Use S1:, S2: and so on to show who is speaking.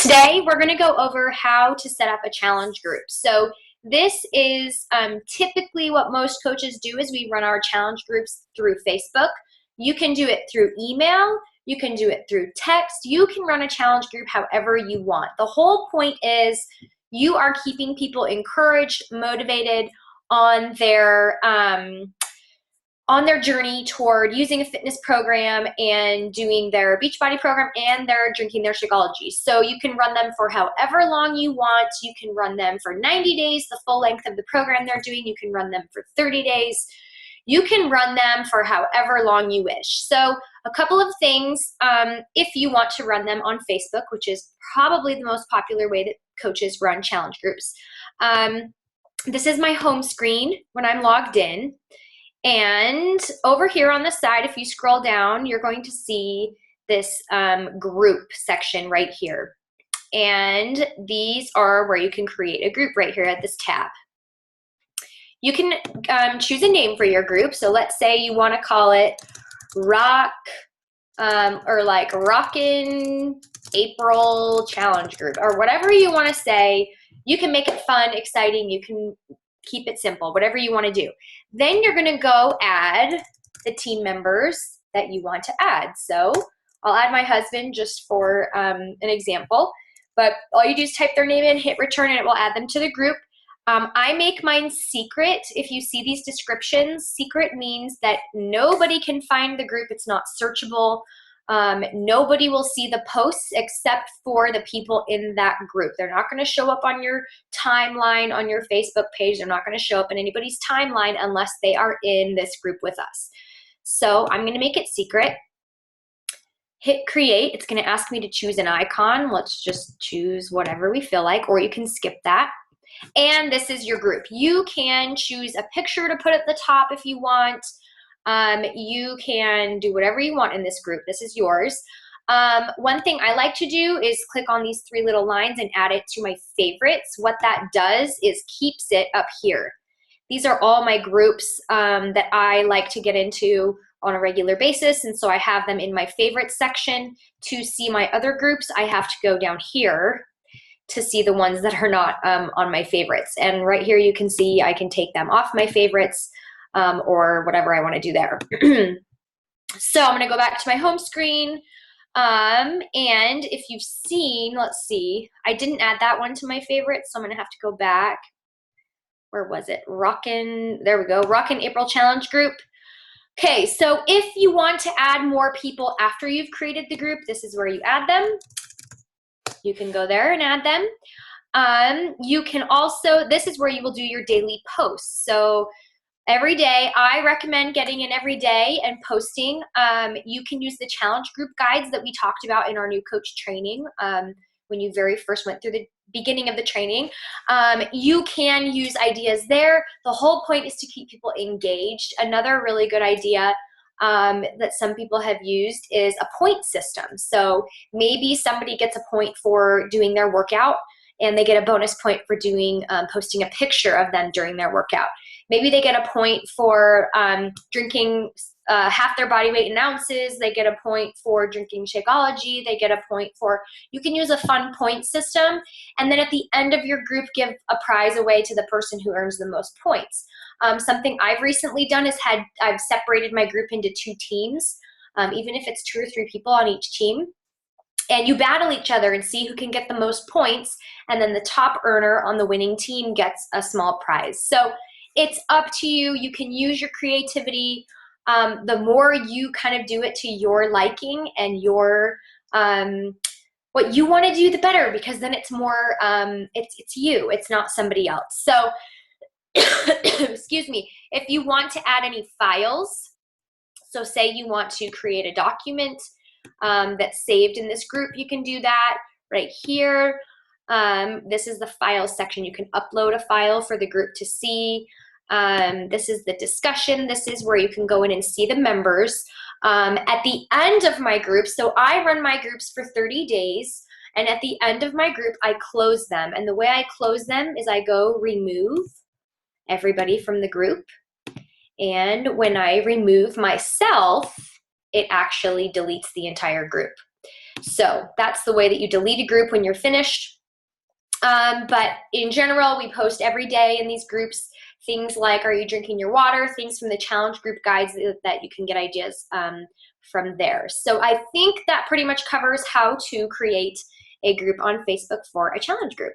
S1: Today, we're going to go over how to set up a challenge group. So this is typically what most coaches do is we run our challenge groups through Facebook. You can do it through email. You can do it through text. You can run a challenge group however you want. The whole point is you are keeping people encouraged, motivated on their journey toward using a fitness program and doing their Beachbody program and they're drinking their Shakeology. So you can run them for however long you want. You can run them for 90 days, the full length of the program they're doing. You can run them for 30 days. You can run them for however long you wish. So a couple of things, if you want to run them on Facebook, which is probably the most popular way that coaches run challenge groups. This is my home screen when I'm logged in. And over here on the side, if you scroll down, you're going to see this group section right here. And these are where you can create a group right here at this tab. You can choose a name for your group. So let's say you want to call it Rock or like Rockin' April Challenge Group or whatever you want to say. You can make it fun, exciting. You can keep it simple, whatever you want to do. Then you're going to go add the team members that you want to add. So I'll add my husband just for an example, but all you do is type their name in, hit return, and it will add them to the group. I make mine secret. If you see these descriptions, secret means that nobody can find the group. It's not searchable. Nobody will see the posts except for the people in that group. They're not going to show up on your timeline on your Facebook page. They're not going to show up in anybody's timeline unless they are in this group with us. So I'm going to make it secret. Hit create. It's going to ask me to choose an icon. Let's just choose whatever we feel like, or you can skip that. And this is your group. You can choose a picture to put at the top if you want. You can do whatever you want in this group. This is yours. One thing I like to do is click on these three little lines and add it to my favorites. What that does is keeps it up here. These are all my groups that I like to get into on a regular basis, and so I have them in my favorites section. To see my other groups, I have to go down here to see the ones that are not on my favorites. And right here you can see I can take them off my favorites. Or whatever I want to do there. So I'm going to go back to my home screen. And if you've seen, let's see, I didn't add that one to my favorites, so I'm going to have to go back. Where was it? Rockin', there we go, Rockin' April Challenge Group. Okay, so if you want to add more people after you've created the group, this is where you add them. You can go there and add them. You can also, this is where you will do your daily posts. So every day, I recommend getting in every day and posting. You can use the challenge group guides that we talked about in our new coach training when you very first went through the beginning of the training. You can use ideas there. The whole point is to keep people engaged. Another really good idea that some people have used is a point system. So maybe somebody gets a point for doing their workout and they get a bonus point for doing posting a picture of them during their workout. Maybe they get a point for drinking half their body weight in ounces. They get a point for drinking Shakeology. They get a point for, you can use a fun point system. And then at the end of your group, give a prize away to the person who earns the most points. Something I've recently done is I've separated my group into two teams, even if it's 2 or 3 people on each team. And you battle each other and see who can get the most points. And then the top earner on the winning team gets a small prize. So it's up to you. You can use your creativity. The more you kind of do it to your liking and your what you want to do, the better, because then it's more it's you. It's not somebody else. So excuse me. If you want to add any files, so say you want to create a document that's saved in this group, you can do that right here. This is the files section. You can upload a file for the group to see. This is the discussion. This is where you can go in and see the members. At the end of my group, so I run my groups for 30 days, and at the end of my group, I close them. And the way I close them is I go remove everybody from the group. And when I remove myself, it actually deletes the entire group. So that's the way that you delete a group when you're finished. But in general, we post every day in these groups things like, are you drinking your water? Things from the challenge group guides that you can get ideas from there. So I think that pretty much covers how to create a group on Facebook for a challenge group.